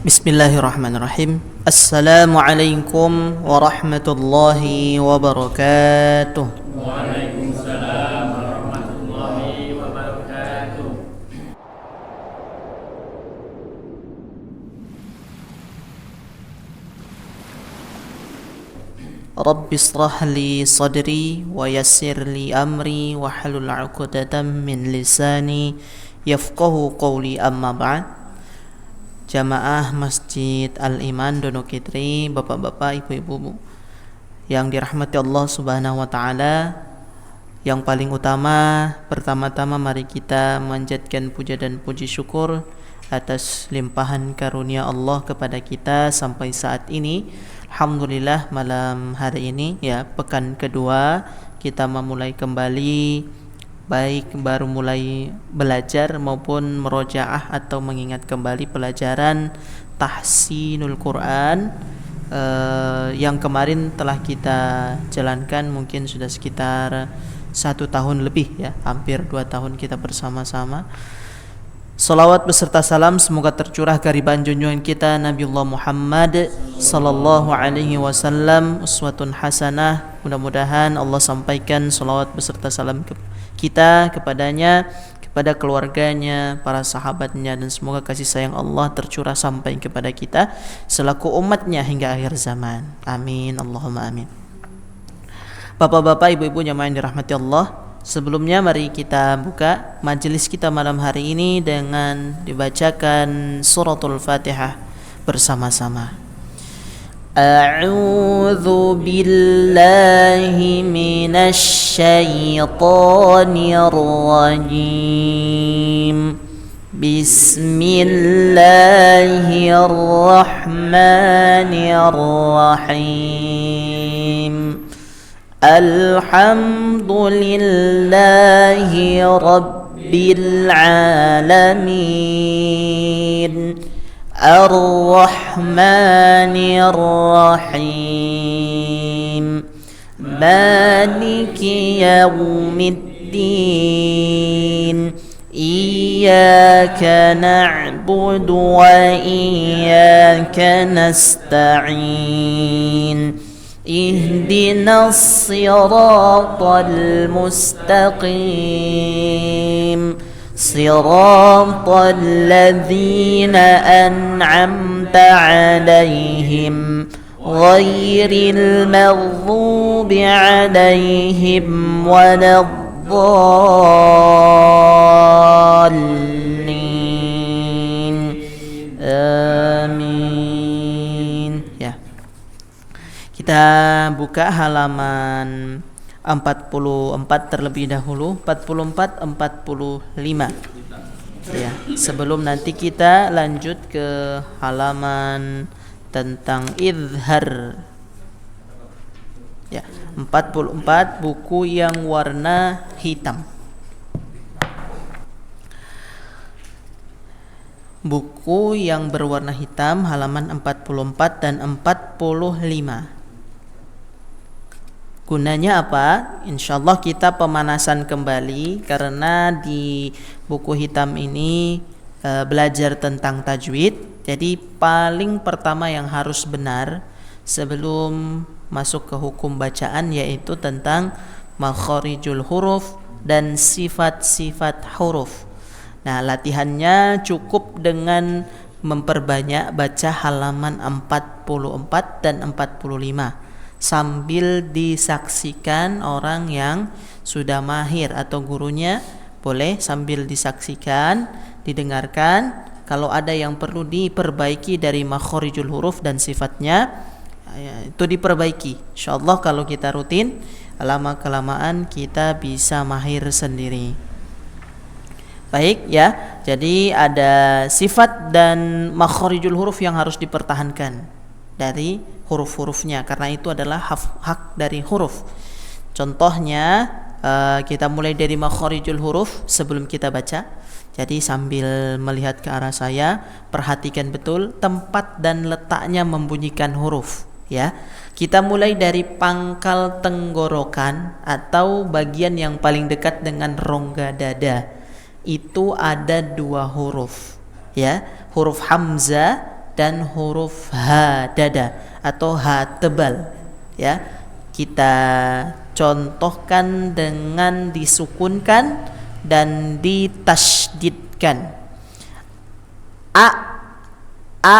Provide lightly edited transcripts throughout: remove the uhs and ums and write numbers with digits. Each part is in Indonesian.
Bismillahirrahmanirrahim. Assalamualaikum warahmatullahi wabarakatuh. Waalaikumsalam warahmatullahi wabarakatuh. Rabbi israh li sadri wa yassir li amri wa halul 'uqdatam min lisani yafqahu qawli, amma ba'd. Jamaah Masjid Al-Iman Donokitri, bapak-bapak, ibu-ibu yang dirahmati Allah Subhanahu wa taala. Yang paling utama, pertama-tama mari kita manjatkan puja dan puji syukur atas limpahan karunia Allah kepada kita sampai saat ini. Alhamdulillah, malam hari ini ya, pekan kedua kita memulai kembali, baik baru mulai belajar maupun merojaah atau mengingat kembali pelajaran tahsinul Quran yang kemarin telah kita jalankan, mungkin sudah sekitar 1 tahun lebih ya, hampir 2 tahun kita bersama-sama. Salawat beserta salam semoga tercurah kehadiran junjungan kita Nabiullah Muhammad sallallahu alaihi wasallam, uswatun hasanah. Mudah-mudahan Allah sampaikan salawat beserta salam kita kepadanya, kepada keluarganya, para sahabatnya, dan semoga kasih sayang Allah tercurah sampai kepada kita selaku umatnya hingga akhir zaman. Amin, Allahumma amin. Bapak-bapak, ibu-ibu jamaah yang dirahmati Allah, sebelumnya mari kita buka majelis kita malam hari ini dengan dibacakan suratul Fatihah bersama-sama. A'udzu billahi minasy syaithanir rajim. Bismillahirrahmanirrahim. Alhamdulillahi rabbil alamin. Ar-Rahmanir Rahim. Maliki yaumiddin. Iyyaka na'budu wa iyyaka nasta'in. Ihdinas siratal mustaqim. Siratal ladzina an'amta 'alaihim ghairil maghdubi 'alaihim waladdallin. Amin. Ya. Kita buka halaman 44 terlebih dahulu, 44 45. Ya, sebelum nanti kita lanjut ke halaman tentang izhar. Ya, 44 buku yang warna hitam. Buku yang berwarna hitam halaman 44 dan 45. Gunanya apa? Insyaallah kita pemanasan kembali, karena di buku hitam ini belajar tentang tajwid. Jadi paling pertama yang harus benar sebelum masuk ke hukum bacaan yaitu tentang makharijul huruf dan sifat-sifat huruf. Nah, latihannya cukup dengan memperbanyak baca halaman 44 dan 45 sambil disaksikan orang yang sudah mahir atau gurunya. Boleh sambil disaksikan, didengarkan. Kalau ada yang perlu diperbaiki dari makharijul huruf dan sifatnya, itu diperbaiki. Insyaallah kalau kita rutin, lama-kelamaan kita bisa mahir sendiri. Baik ya, jadi ada sifat dan makharijul huruf yang harus dipertahankan dari huruf-hurufnya, karena itu adalah hak dari huruf. Contohnya kita mulai dari makharijul huruf sebelum kita baca. Jadi sambil melihat ke arah saya, perhatikan betul tempat dan letaknya membunyikan huruf ya. Kita mulai dari pangkal tenggorokan atau bagian yang paling dekat dengan rongga dada. Itu ada 2 huruf ya, huruf hamzah dan huruf H dada atau H tebal. Ya, kita contohkan dengan disukunkan dan ditasydidkan. A, a,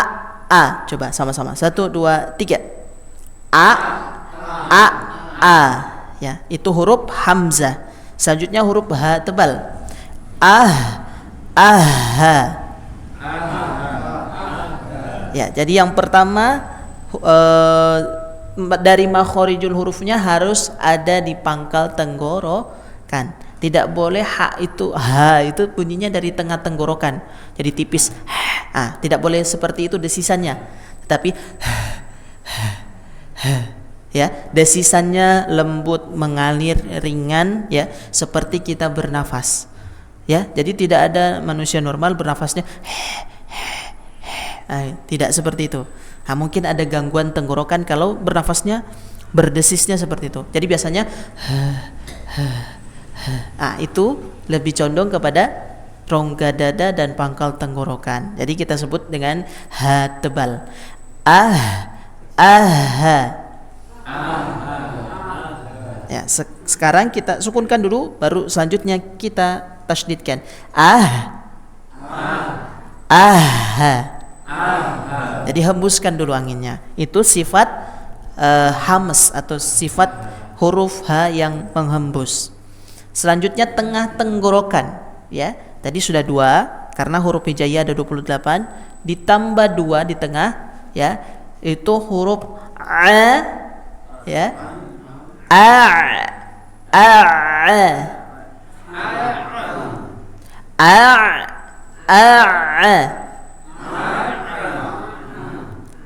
a. Coba sama-sama. 1, 2, 3. A, a, a. Ya, itu huruf hamzah. Selanjutnya huruf H tebal. Ah, ah. Ya, jadi yang pertama dari makhorijul hurufnya harus ada di pangkal tenggorokan. Tidak boleh H itu bunyinya dari tengah tenggorokan, jadi tipis. Tidak boleh seperti itu desisannya. Tetapi ya, desisannya lembut, mengalir, ringan, ya, seperti kita bernafas. Ya, jadi tidak ada manusia normal bernafasnya tidak seperti itu. Mungkin ada gangguan tenggorokan kalau bernafasnya berdesisnya seperti itu. Jadi biasanya itu lebih condong kepada rongga dada dan pangkal tenggorokan. Jadi kita sebut dengan H tebal. Ya, sekarang kita sukunkan dulu, baru selanjutnya kita tasydidkan. Jadi hembuskan dulu anginnya. Itu sifat hams atau sifat huruf H yang menghembus. Selanjutnya tengah tenggorokan, ya. Tadi sudah 2 karena huruf hijaiyah ada 28, ditambah 2 di tengah, ya. Itu huruf A, ya.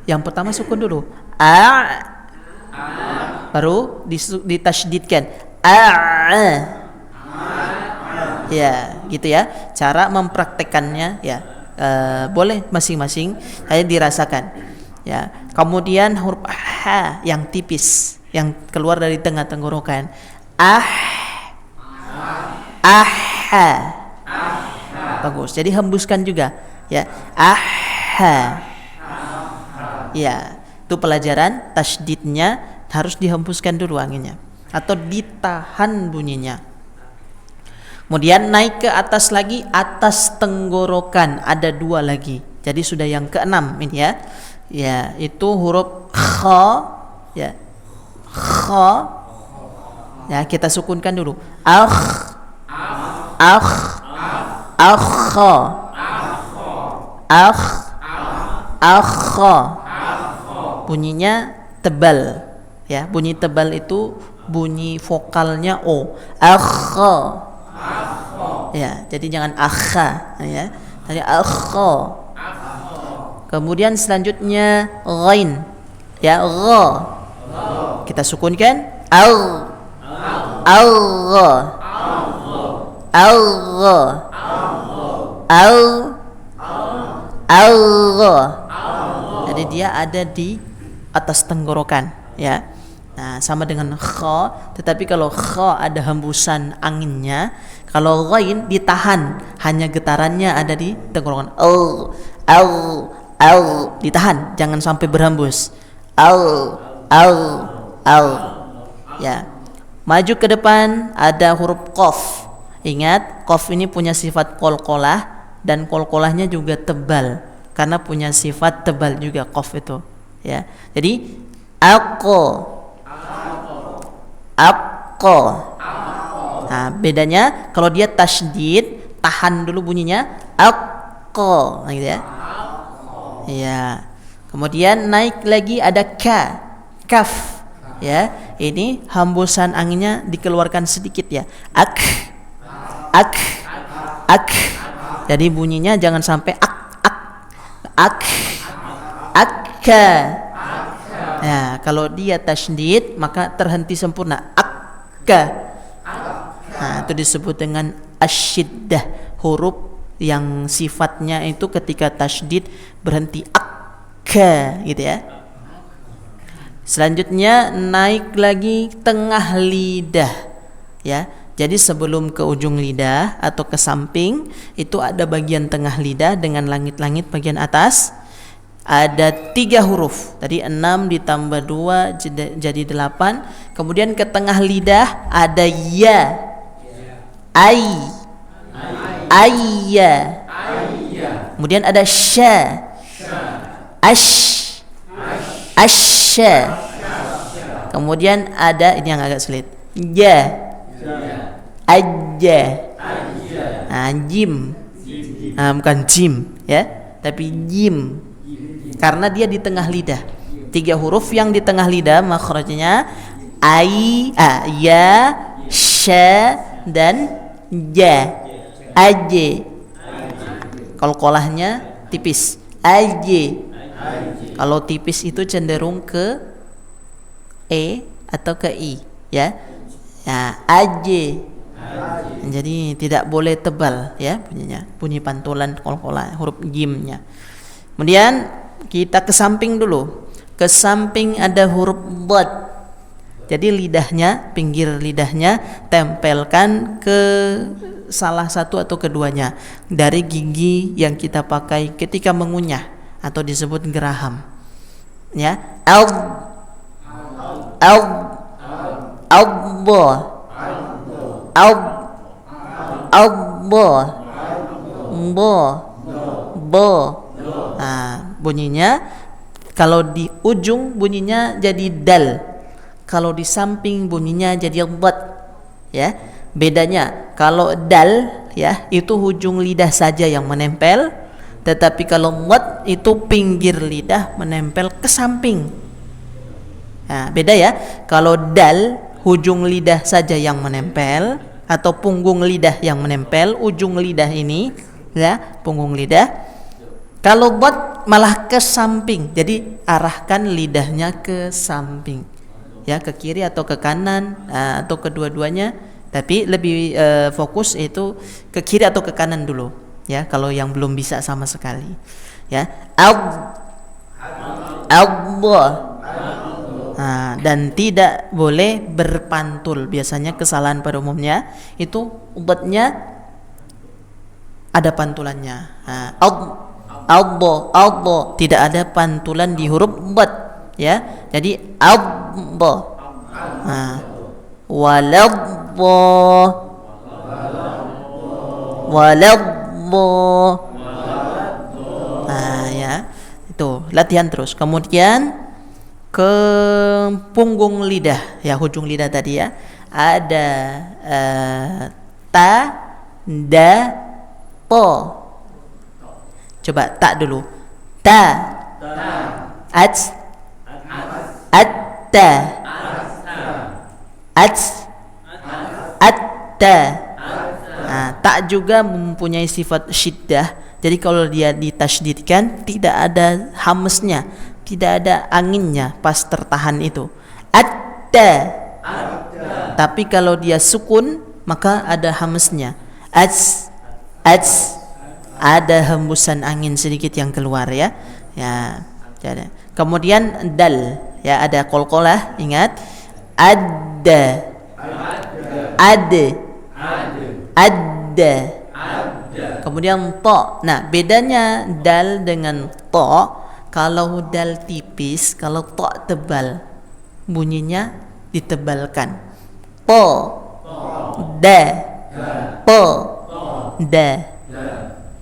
Yang pertama sukun dulu. Baru ditasydidkan. Ya, gitu ya. Cara mempraktekannya, ya. Boleh masing-masing saya dirasakan. Ya. Kemudian huruf H yang tipis, yang keluar dari tengah tenggorokan. Bagus. Jadi hembuskan juga, ya. Ya, itu pelajaran tasydidnya harus dihembuskan dulu anginnya atau ditahan bunyinya. Kemudian naik ke atas lagi, atas tenggorokan ada 2 lagi. Jadi sudah yang ke-6 ini, ya. Ya, itu huruf kha, ya. Kha. Ya, kita sukunkan dulu. Bunyinya tebal, ya. Bunyi tebal itu bunyi vokalnya O. Ya, jadi jangan akha, ya. Tadi akha. Kemudian selanjutnya ghain, ya, gha. Kita sukunkan jadi dia ada di atas tenggorokan, ya. Nah, sama dengan kha, tetapi kalau kha ada hembusan anginnya, kalau ghain ditahan, hanya getarannya ada di tenggorokan. Ditahan, jangan sampai berhembus. Ya. Maju ke depan ada huruf qaf. Ingat, qaf ini punya sifat qalqalah dan qalqalahnya juga tebal karena punya sifat tebal juga qaf itu, ya. Jadi Nah, bedanya kalau dia tasydid, tahan dulu bunyinya gitu, ya. Ya. Kemudian naik lagi ada kaf, ya. Ini hembusan anginnya dikeluarkan sedikit, ya. Jadi bunyinya jangan sampai Ya, kalau dia tasydid maka terhenti sempurna. Nah, itu disebut dengan asyiddah, huruf yang sifatnya itu ketika tasydid berhenti gitu, ya. Selanjutnya naik lagi tengah lidah, ya. Jadi sebelum ke ujung lidah atau ke samping itu ada bagian tengah lidah dengan langit-langit bagian atas. ada 3 huruf. Tadi 6 ditambah 2 jadi 8. Kemudian ke tengah lidah ada ya. Ai. Ayya. Kemudian ada sya. Ash. Asya. Kemudian ada ini yang agak sulit. Ja. Ajja. Jim. Bukan jim ya, tapi jim. Karena dia di tengah lidah. 3 huruf yang di tengah lidah makhrajnya ai, ya, sya dan ja. Aje. Qalqalahnya tipis. Aje. Kalau tipis itu cenderung ke atau ke i ya. Ya, aje. Jadi tidak boleh tebal ya bunyinya. Bunyi pantulan qalqalah huruf jimnya. Kemudian kita ke samping dulu. Ke samping ada huruf dhad. Jadi lidahnya, pinggir lidahnya tempelkan ke salah satu atau keduanya dari gigi yang kita pakai ketika mengunyah atau disebut geraham. Ya, al bunyinya kalau di ujung bunyinya jadi dal, kalau di samping bunyinya jadi dhad ya. Bedanya kalau dal ya itu ujung lidah saja yang menempel, tetapi kalau dhad itu pinggir lidah menempel ke samping. Nah, beda ya. Kalau dal ujung lidah saja yang menempel atau punggung lidah yang menempel, ujung lidah ini ya, punggung lidah. Kalau dhad malah ke samping. Jadi arahkan lidahnya ke samping. Ya, ke kiri atau ke kanan atau kedua-duanya, tapi lebih fokus itu ke kiri atau ke kanan dulu ya kalau yang belum bisa sama sekali. Ya. Dan tidak boleh berpantul. Biasanya kesalahan pada umumnya itu dhadnya ada pantulannya. Tidak ada pantulan di huruf dhad ya. Jadi ya. Itu latihan terus. Kemudian ke punggung lidah ya, ujung lidah tadi ya, ada ta, da, po. Coba tak dulu. Ta, at, atta, atta. Tak juga mempunyai sifat syiddah. Jadi kalau dia ditasydidkan tidak ada hamesnya, tidak ada anginnya pas tertahan itu. Atta. Tapi kalau dia sukun maka ada hamesnya. Ada hembusan angin sedikit yang keluar ya. Ya. Jadi. Kemudian dal ya, ada qalqalah, ingat. Adda. Kemudian to. Nah, bedanya dal dengan to. Kalau dal tipis, kalau to tebal, bunyinya ditebalkan. Po, da, po, da.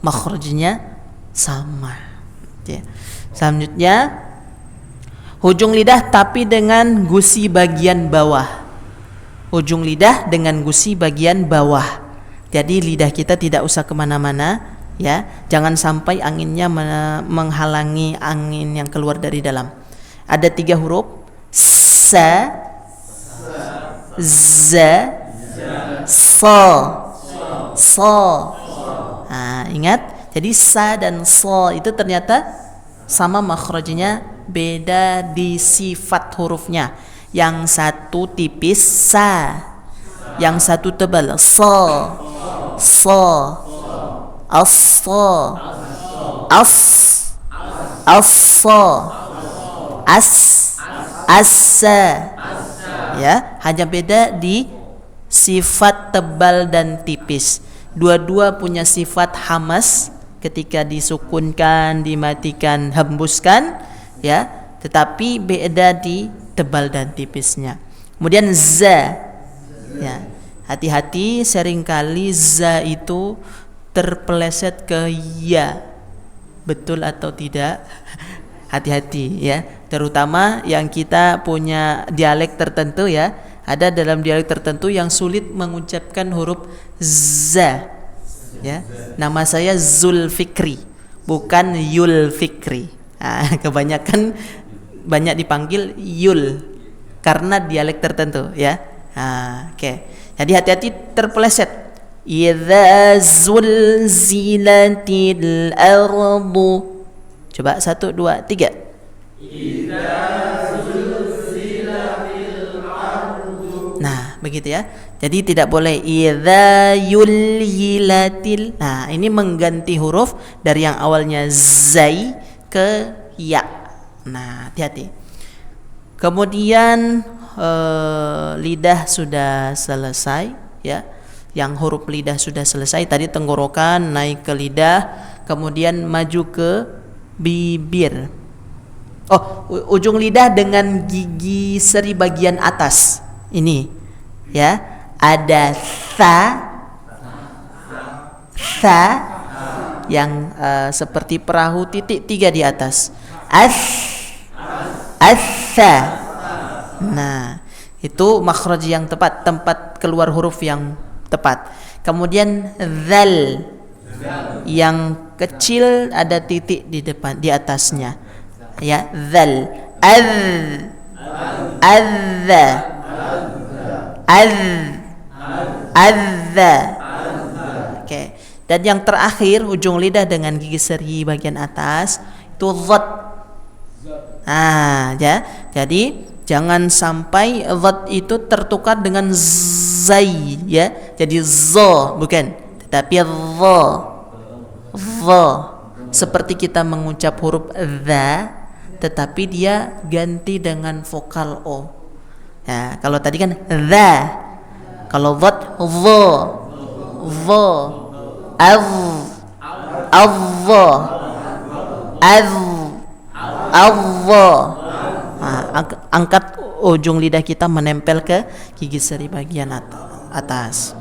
Makhrajnya sama. Ya. Selanjutnya ujung lidah tapi dengan gusi bagian bawah. Ujung lidah dengan gusi bagian bawah. Jadi lidah kita tidak usah kemana-mana ya, jangan sampai anginnya menghalangi angin yang keluar dari dalam. Ada 3 huruf, sa, za, so. Ingat, jadi sa dan so itu ternyata sama makhrajnya, beda di sifat hurufnya. Yang satu tipis sa, yang satu tebal so. Ya, hanya beda di sifat tebal dan tipis. Dua-dua punya sifat hamas ketika disukunkan, dimatikan, hembuskan, ya. Tetapi beda di tebal dan tipisnya. Kemudian za, ya. Hati-hati, seringkali za itu terpeleset ke ya. Betul atau tidak? Hati-hati ya. Terutama yang kita punya dialek tertentu ya. Ada dalam dialek tertentu yang sulit mengucapkan huruf za. Ya. Nama saya Zulfikri, bukan Yulfikri. Kebanyakan banyak dipanggil Yul karena dialek tertentu ya. Oke. Jadi hati-hati terpeleset. Idza zulzilatil ardu. Coba 1 2 3. Idza zulzilatil ardu. Nah, begitu ya. Jadi tidak boleh idza yulhilatil. Nah, ini mengganti huruf dari yang awalnya zai ke ya. Nah, hati-hati. Kemudian lidah sudah selesai ya. Yang huruf lidah sudah selesai. Tadi tenggorokan naik ke lidah, kemudian maju ke bibir. Ujung lidah dengan gigi seri bagian atas. Ini ya. Ada sa yang seperti perahu titik 3 di atas. Assa. Nah, itu makhraj yang tepat, tempat keluar huruf yang tepat. Kemudian zal yang kecil ada titik di depan, di atasnya. Ya, zal. Azza. Oke. Dan yang terakhir ujung lidah dengan gigi seri bagian atas itu dhat. Ya. Jadi jangan sampai dhat itu tertukar dengan zai ya. Jadi za bukan, tetapi dha. Seperti kita mengucap huruf dha tetapi dia ganti dengan vokal o. Ya, kalau tadi kan dha. Kalau dhat dha. Angkat ujung lidah kita menempel ke gigi seri bagian atas.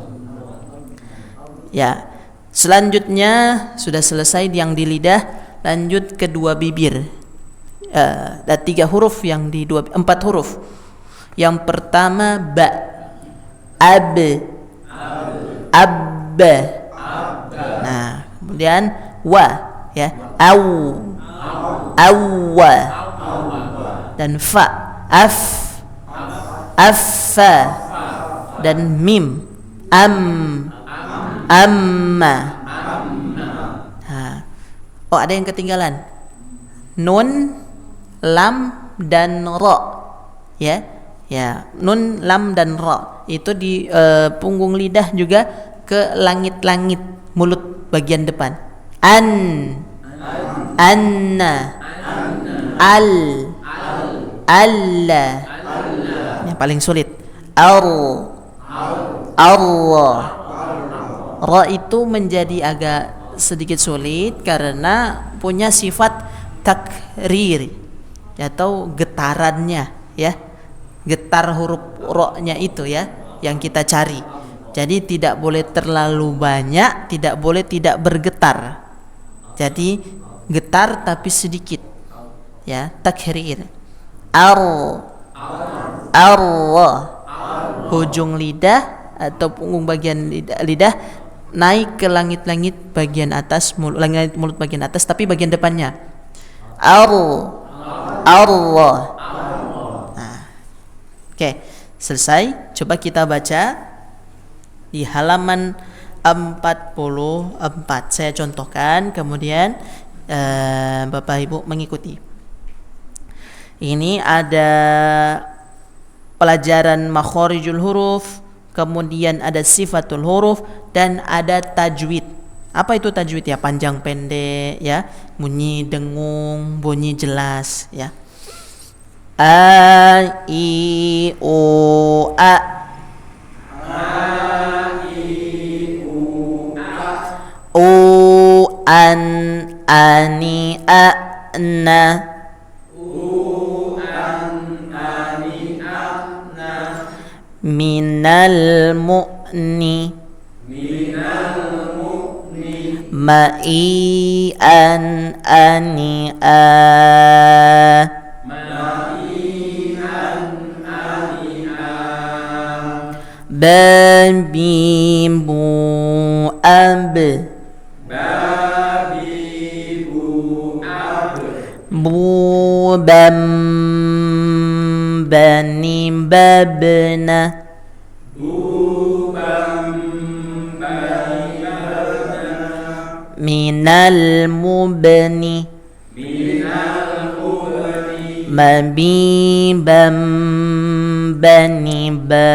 Ya, selanjutnya sudah selesai yang di lidah, lanjut ke dua bibir. Ada 3 huruf yang di 4 huruf. Yang pertama ba, ab, Nah, kemudian wa ya, awwa, dan fa, affa, dan mim, amma. Ada yang ketinggalan. Nun, lam, dan ra. Ya, nun, lam, dan ra. Itu di punggung lidah juga ke langit-langit mulut bagian depan. Anna, alla. Yang paling sulit. Allah. Ra itu menjadi agak sedikit sulit karena punya sifat takrir atau getarannya ya. Getar huruf ra-nya itu ya yang kita cari. Jadi tidak boleh terlalu banyak, tidak boleh tidak bergetar. Jadi getar tapi sedikit. Ya, takhrir. Allah. Ujung lidah atau punggung bagian lidah naik ke langit-langit bagian atas, mulut bagian atas, tapi bagian depannya. Allah. Nah, oke, selesai. Coba kita baca di halaman 44. Saya contohkan, kemudian Bapak Ibu mengikuti. Ini ada pelajaran makhorijul huruf, kemudian ada sifatul huruf, dan ada tajwid. Apa itu tajwid ya? Panjang pendek ya, bunyi dengung, bunyi jelas ya. A, I, U, A. U, an ani ana minal mu'ni ma'ian ani'a babibu ab bubam bani babna minal mubni mabibam bani ba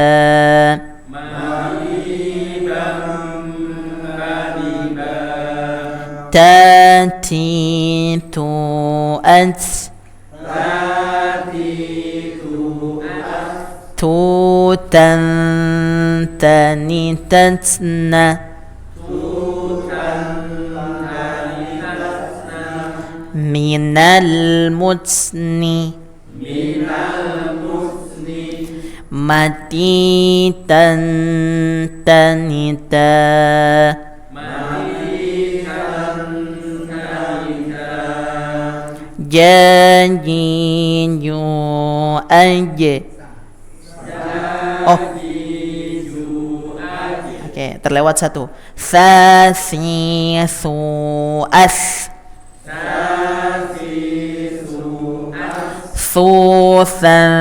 tati tu'at tutan tani tatsna minal mutsni mati tan tanita janji aja. Oh, oke, terlewat satu. Sasisu as susan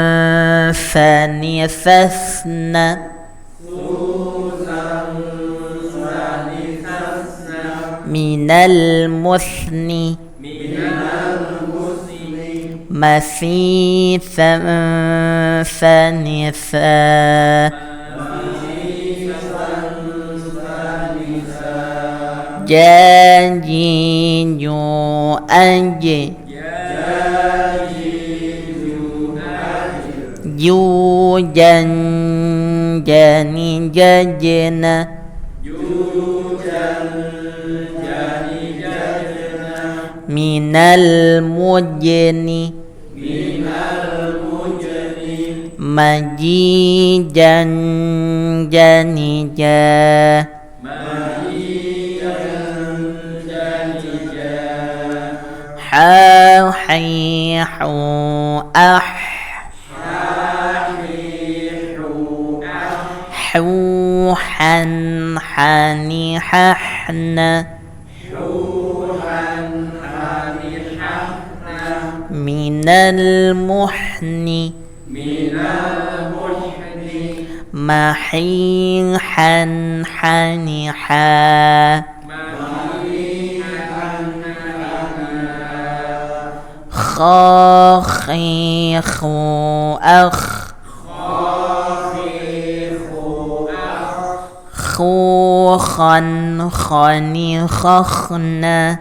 sanisasna minal musni masisan sanisa janji aja jujan jani jajena minal mujni majijan janija hahihu huhan hani hahna minal muhni mahihan haniha khakhihu akh khukhan khani khakhna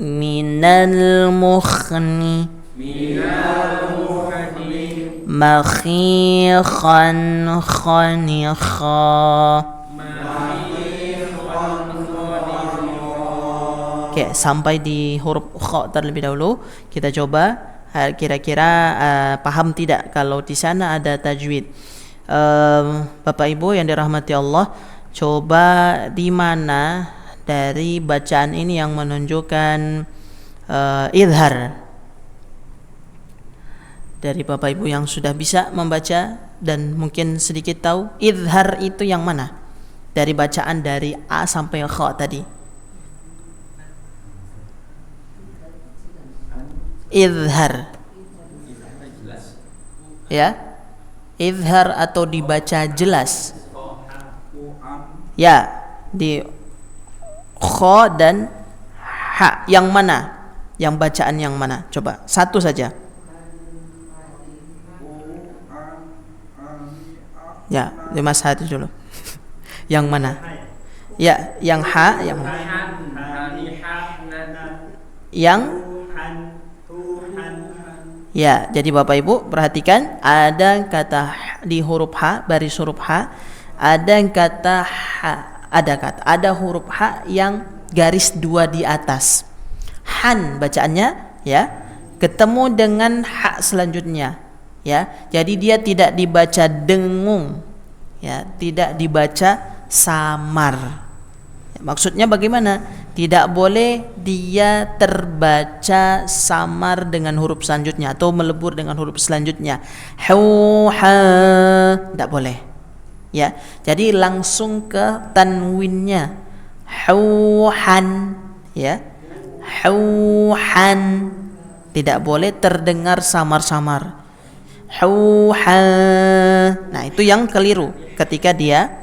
minal mukhni makhikhan khanikha. Oke, sampai di huruf kha terlebih dahulu. Kita coba kira-kira paham tidak kalau di sana ada tajwid. Bapak Ibu yang dirahmati Allah, coba di mana dari bacaan ini yang menunjukkan idhar? Dari Bapak Ibu yang sudah bisa membaca dan mungkin sedikit tahu, idhar itu yang mana? Dari bacaan dari A sampai Kha tadi. Idhar. Ya. Idhar atau dibaca jelas. Ya, di Kha dan Ha. Yang mana? Yang bacaan yang mana? Coba satu saja. Ya, Mas Hadi dulu. Yang mana? Ya, yang Ha, yang yang ya, jadi Bapak Ibu perhatikan ada kata di huruf Ha, baris huruf Ha ada kata ha, ada huruf ha yang garis 2 di atas. Han bacaannya ya, ketemu dengan ha selanjutnya ya. Jadi dia tidak dibaca dengung ya, tidak dibaca samar. Maksudnya bagaimana? Tidak boleh dia terbaca samar dengan huruf selanjutnya atau melebur dengan huruf selanjutnya. Ha, tidak boleh. Ya, jadi langsung ke tanwinnya. Hauhan, ya. Hauhan. Tidak boleh terdengar samar-samar. Hauha. Nah, itu yang keliru ketika dia.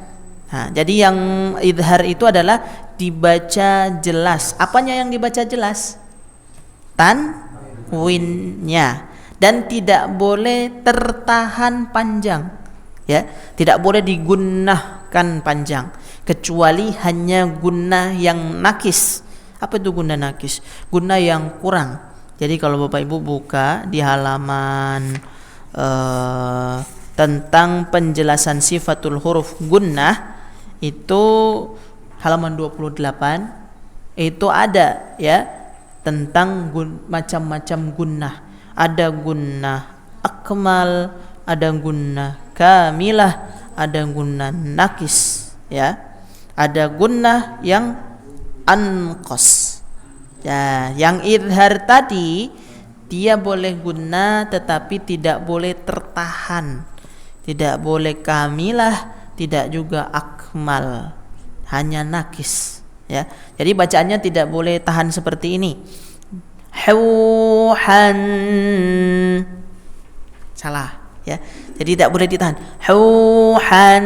Nah, jadi yang idhar itu adalah dibaca jelas. Apanya yang dibaca jelas? Tanwinnya. Dan tidak boleh tertahan panjang. Ya, tidak boleh digunnahkan panjang kecuali hanya gunnah yang nakis. Apa itu gunnah nakis? Gunnah yang kurang. Jadi kalau Bapak Ibu buka di halaman tentang penjelasan sifatul huruf gunnah, itu halaman 28 itu ada ya tentang macam-macam gunnah. Ada gunnah akmal, ada gunnah kamilah, ada gunnah nakis ya. Ada gunnah yang anqas. Ya, yang idhar tadi dia boleh gunnah tetapi tidak boleh tertahan. Tidak boleh kamilah, tidak juga akmal, hanya nakis ya. Jadi bacaannya tidak boleh tahan seperti ini. Hauhan, salah ya. Jadi tidak boleh ditahan. Hauhan,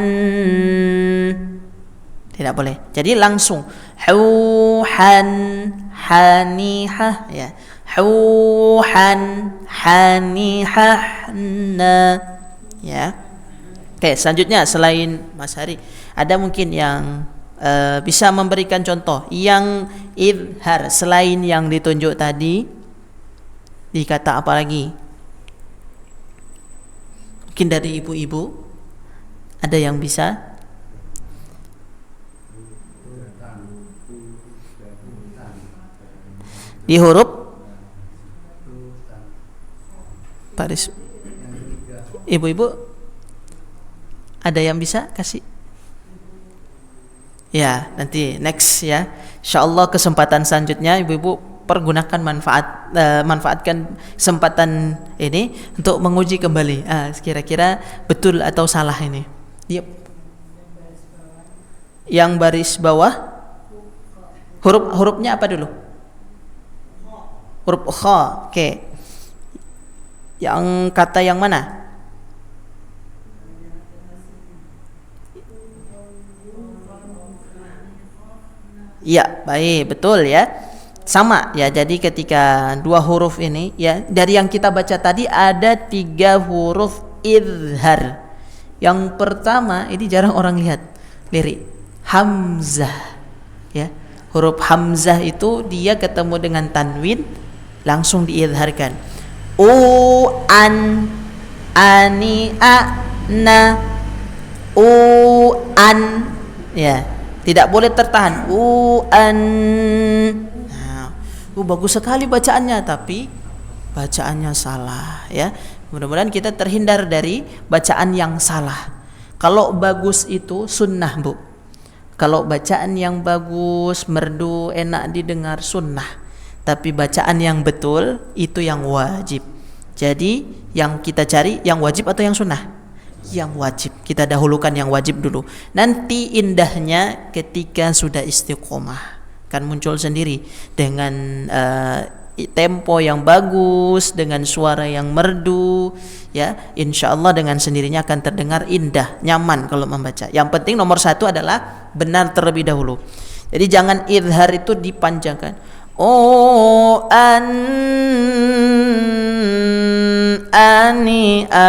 tidak boleh. Jadi langsung hauhan hanihah ya. Hauhan hanihahna ya. Oke, selanjutnya selain Mas Hari, ada mungkin yang bisa memberikan contoh yang idhar selain yang ditunjuk tadi, di kata apa lagi? Mungkin dari ibu-ibu ada yang bisa? Di huruf baris. Ibu-ibu ada yang bisa kasih? Ya, nanti next ya. Insyaallah kesempatan selanjutnya ibu-ibu pergunakan manfaatkan kesempatan ini untuk menguji kembali. Kira-kira betul atau salah ini. Yep. Yang baris bawah hurufnya apa dulu? Huruf kha. Oke. Yang kata yang mana? Ya, baik, betul ya. Sama ya. Jadi ketika dua huruf ini ya, dari yang kita baca tadi ada 3 huruf idhar. Yang pertama ini jarang orang lihat. Lirik hamzah. Ya. Huruf hamzah itu dia ketemu dengan tanwin langsung diidharkan. An, ani, a, na, an ya. Tidak boleh tertahan. An. Nah, bagus sekali bacaannya, tapi bacaannya salah ya. Mudah-mudahan kita terhindar dari bacaan yang salah. Kalau bagus itu sunnah, Bu. Kalau bacaan yang bagus, merdu, enak didengar, sunnah. Tapi bacaan yang betul itu yang wajib. Jadi yang kita cari yang wajib atau yang sunnah? Yang wajib. Kita dahulukan yang wajib dulu. Nanti indahnya ketika sudah istiqomah kan muncul sendiri dengan tempo yang bagus, dengan suara yang merdu ya. Insyaallah dengan sendirinya akan terdengar indah, nyaman kalau membaca. Yang penting nomor 1 adalah benar terlebih dahulu. Jadi jangan idhar itu dipanjangkan. Ani a,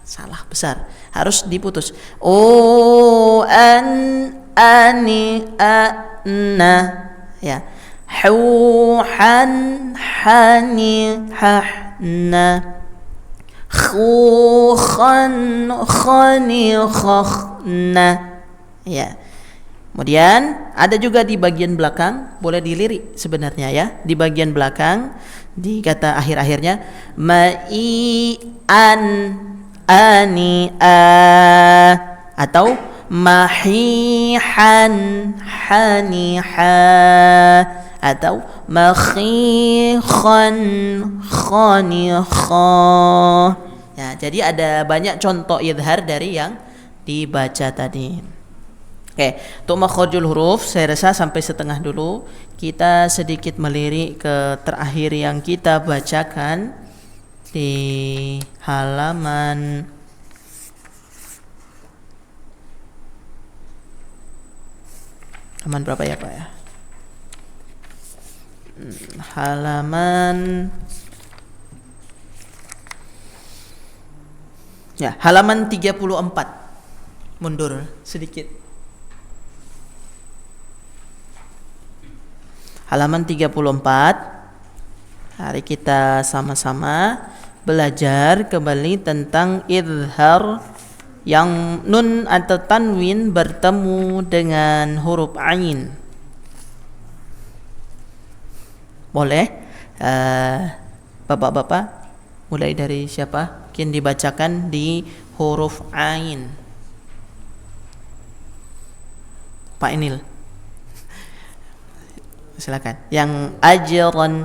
salah besar, harus diputus. Ani a, na ya. Huhan hani hahna. khanikhna. Ya. Kemudian ada juga di bagian belakang, boleh dilirik sebenarnya ya. Di bagian belakang di kata akhir-akhirnya ma'ian ani'a atau mahihan haniha atau makhikhan khanikha. Ya, jadi ada banyak contoh idhar dari yang dibaca tadi. Oke, untuk makhrajul huruf saya rasa sampai setengah dulu. Kita sedikit melirik ke terakhir yang kita bacakan di halaman berapa ya Pak ya? Halaman 34. Mundur sedikit. Halaman 34. Hari kita sama-sama belajar kembali tentang izhar yang nun atau tanwin bertemu dengan huruf ain. Boleh Bapak-bapak mulai dari siapa? Mungkin dibacakan di huruf ain. Pak Inil. Silakan. Yang ajran.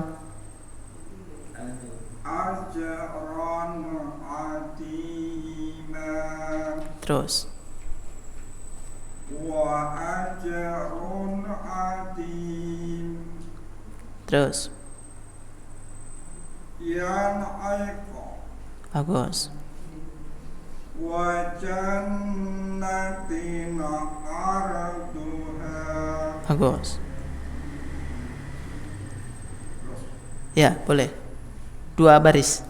Ajran atima. Terus. Wa ajrun atim. Terus. Yan aiqa. Bagus. Wa jannatin arduha. Bagus. Ya, boleh. 2 baris.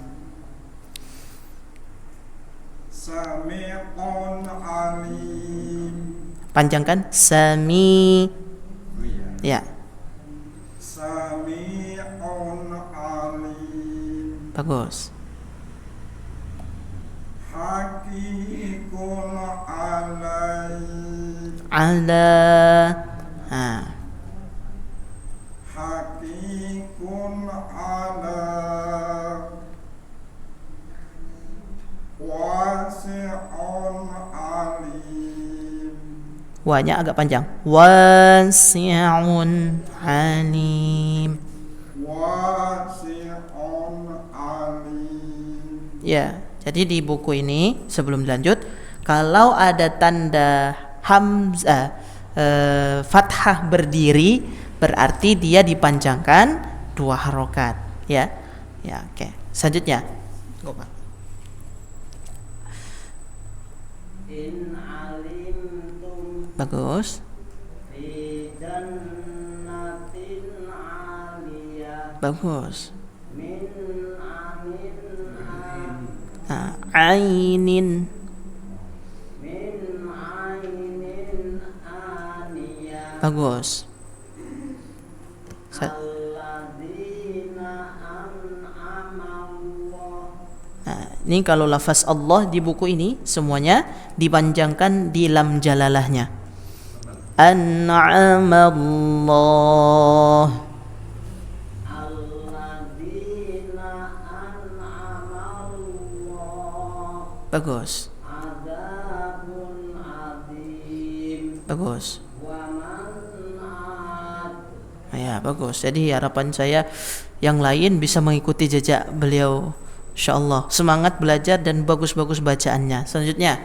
Sami'un alim. Panjangkan. Sami. Ya. Sami'un alim. Bagus. Hakikun alaih. Ala. Hakikun ala. Wasi'un alim. Wa-nya agak panjang. Wasi'un alim. Wasi'un alim. Ya, jadi di buku ini sebelum dilanjut, kalau ada tanda hamzah fathah berdiri berarti dia dipanjangkan 2 harokat, ya. Ya, oke. Selanjutnya. Go, Pak. In alimtum Bagus. fi jannatin aliyah Bagus. min Ainin. min ainin aniyah Bagus. alladzina an'ama Allah. Ini kalau lafaz Allah di buku ini semuanya dipanjangkan di lam jalalahnya. An'amallah. Alladzina an'ama Allah. Bagus. Adzabun adzim. Bagus. Wa man'at. Ya, bagus. Jadi harapan saya yang lain bisa mengikuti jejak beliau. Insyaallah semangat belajar dan bagus-bagus bacaannya. Selanjutnya.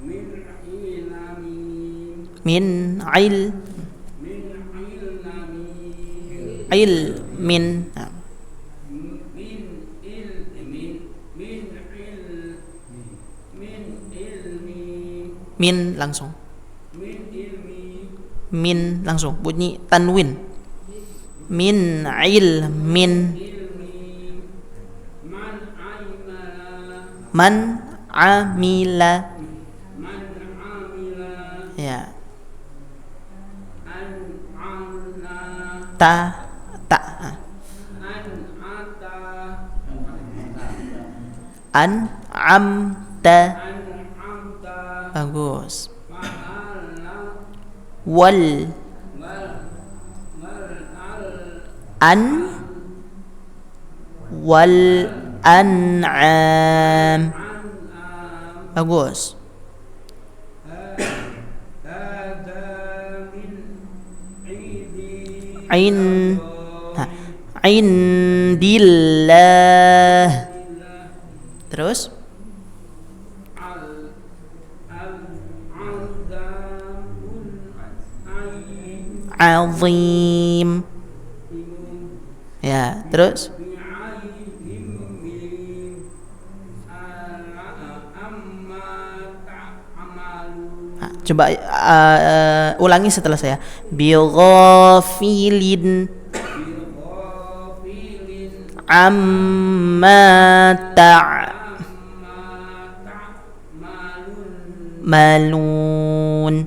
Min ilmi. Min Min ilmi. ilmin. Min ilmi. Min langsung. Min ilmi. Min langsung bunyi tanwin. Min ilmin. Ilmi. Man amila. Man amila. Man amila. Ya. An'amna. Ta. An'atna. An'amta. an'amta Bagus. fa'ala Wal an wal an'am. Bagus. Ain ha, indillah. Terus azim. Ya, terus coba ulangi setelah saya. Bighafilin amma ta'malun.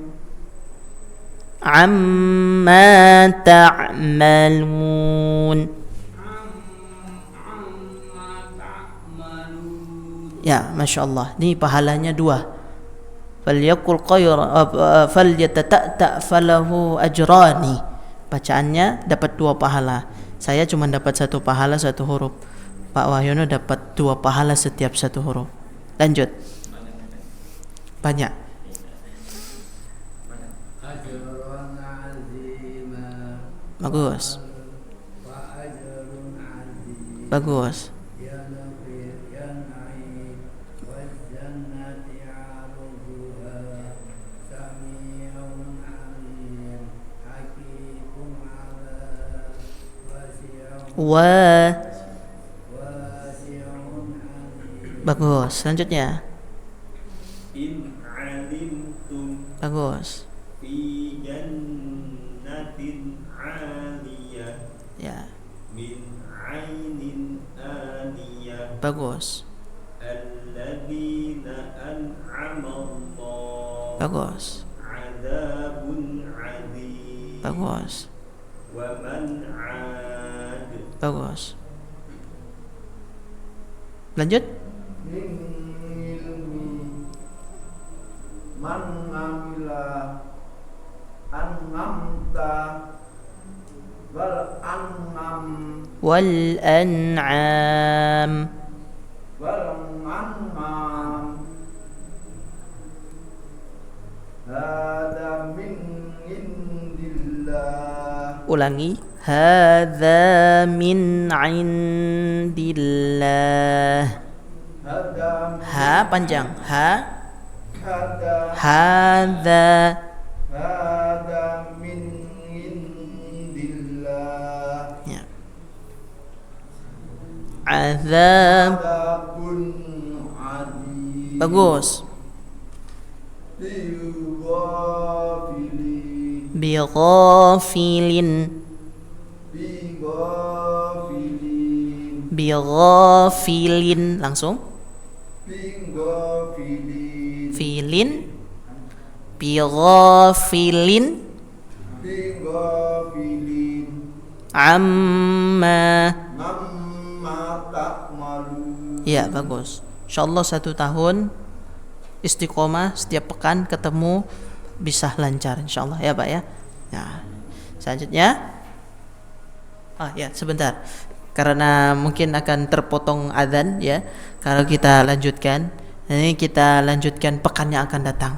Amma ta'malun. Ya, Masya Allah. Ini pahalanya 2. Falyakul khayr falyatata falahu ajrani. Bacaannya dapat 2 pahala. Saya cuma dapat 1 pahala 1 huruf. Pak Wahyono dapat 2 pahala setiap 1 huruf. Lanjut. Banyak. Bagus. Bagus. Wa. Bagus. Selanjutnya. In alimtum Bagus. fi jannatin 'aliyah Ya. min 'ainin aniyah Bagus. alladzina an'ama Allah Bagus. 'adzabun 'adzim Bagus. wa man 'ad Bagus. Lanjut. Min ilmi man amila an'amta wal an'am Wal an'am. wal an'am hada min indillah Ulangi. Hadza min indillah. hada Ha panjang. Ha. hada Hadza. hada min indillah Ya. Azab. adabun adim Bagus. bighafilin Bighafilin. bighafilin Bighafilin. Langsung. bighafilin Filin. Bighafilin. bighafilin Amma. amma ta'malun Ya, bagus. InsyaAllah 1 tahun istiqomah setiap pekan ketemu bisa lancar insyaallah ya Pak ya. Nah, selanjutnya ya sebentar. Karena mungkin akan terpotong azan ya. Kalau kita lanjutkan, ini kita lanjutkan pekan yang akan datang.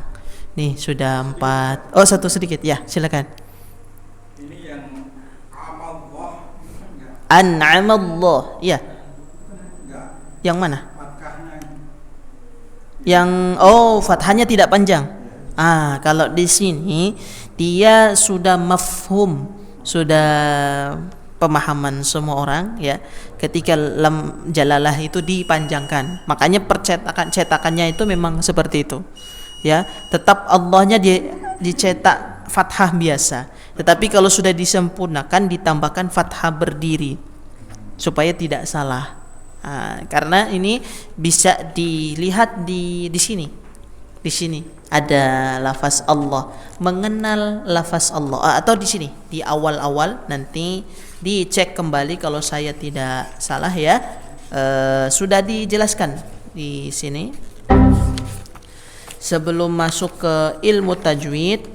Nih sudah 4. Oh, 1 sedikit ya, silakan. ini yang amallah An'amallah. Ya. enggak Yang mana? fathahnya Yang fathahnya tidak panjang. Kalau di sini dia sudah mafhum, sudah pemahaman semua orang ya. Ketika lam jalalah itu dipanjangkan, makanya cetakannya itu memang seperti itu. Ya, tetap Allahnya dicetak fathah biasa. Tetapi kalau sudah disempurnakan ditambahkan fathah berdiri supaya tidak salah. Karena ini bisa dilihat di sini. Di sini ada lafaz Allah, mengenal lafaz Allah atau di sini di awal-awal nanti dicek kembali kalau saya tidak salah ya. Sudah dijelaskan di sini. Sebelum masuk ke ilmu tajwid.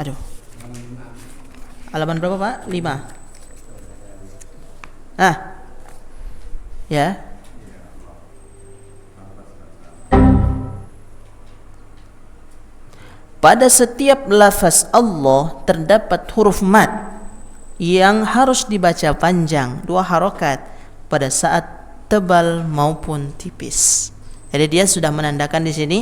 Aduh. Halaman berapa, Pak? 5. Ya. Pada setiap lafaz Allah terdapat huruf mad yang harus dibaca panjang 2 harokat pada saat tebal maupun tipis. Jadi dia sudah menandakan di sini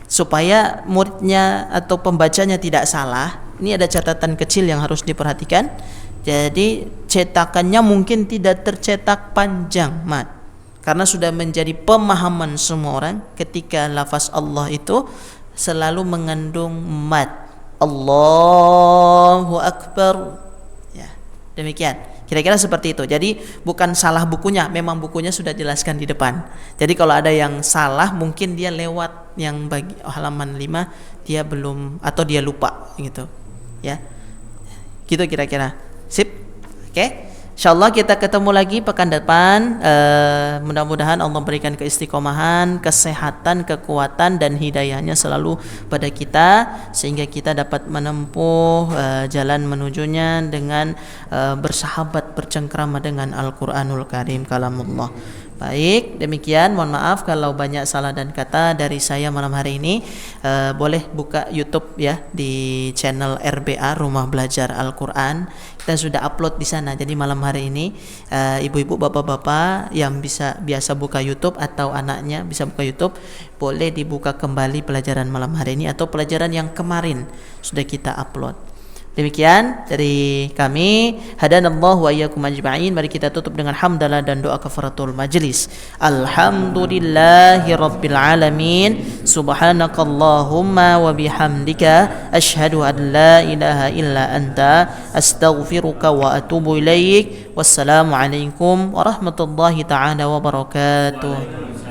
supaya muridnya atau pembacanya tidak salah. Ini ada catatan kecil yang harus diperhatikan. Jadi cetakannya mungkin tidak tercetak panjang mad, karena sudah menjadi pemahaman semua orang ketika lafaz Allah itu selalu mengandung mad. Allahu Akbar. Ya, demikian. Kira-kira seperti itu. Jadi bukan salah bukunya, memang bukunya sudah jelaskan di depan. Jadi kalau ada yang salah mungkin dia lewat yang bagi halaman 5 dia belum atau dia lupa gitu. Ya. Gitu kira-kira. Sip. Oke. Insyaallah kita ketemu lagi pekan depan. Mudah-mudahan Allah berikan keistiqomahan, kesehatan, kekuatan dan hidayahnya selalu pada kita sehingga kita dapat menempuh jalan menujunya dengan bersahabat bercengkrama dengan Al-Qur'anul Karim kalamullah. Baik, demikian. Mohon maaf kalau banyak salah dan kata dari saya malam hari ini. Boleh buka YouTube ya di channel RBA Rumah Belajar Al-Qur'an. Kita sudah upload di sana. Jadi malam hari ini ibu-ibu, bapak-bapak yang biasa buka YouTube atau anaknya bisa buka YouTube, boleh dibuka kembali pelajaran malam hari ini atau pelajaran yang kemarin sudah kita upload. Demikian dari kami. Hadanallahu wa iyyakum ajma'in. Mari kita tutup dengan hamdalah dan doa kafaratul majlis. Alhamdulillahi rabbil alamin. Subhanakallahumma wa bihamdika asyhadu an la ilaha illa anta astaghfiruka wa atubu ilaik. Wassalamu alaikum warahmatullahi taala wabarakatuh.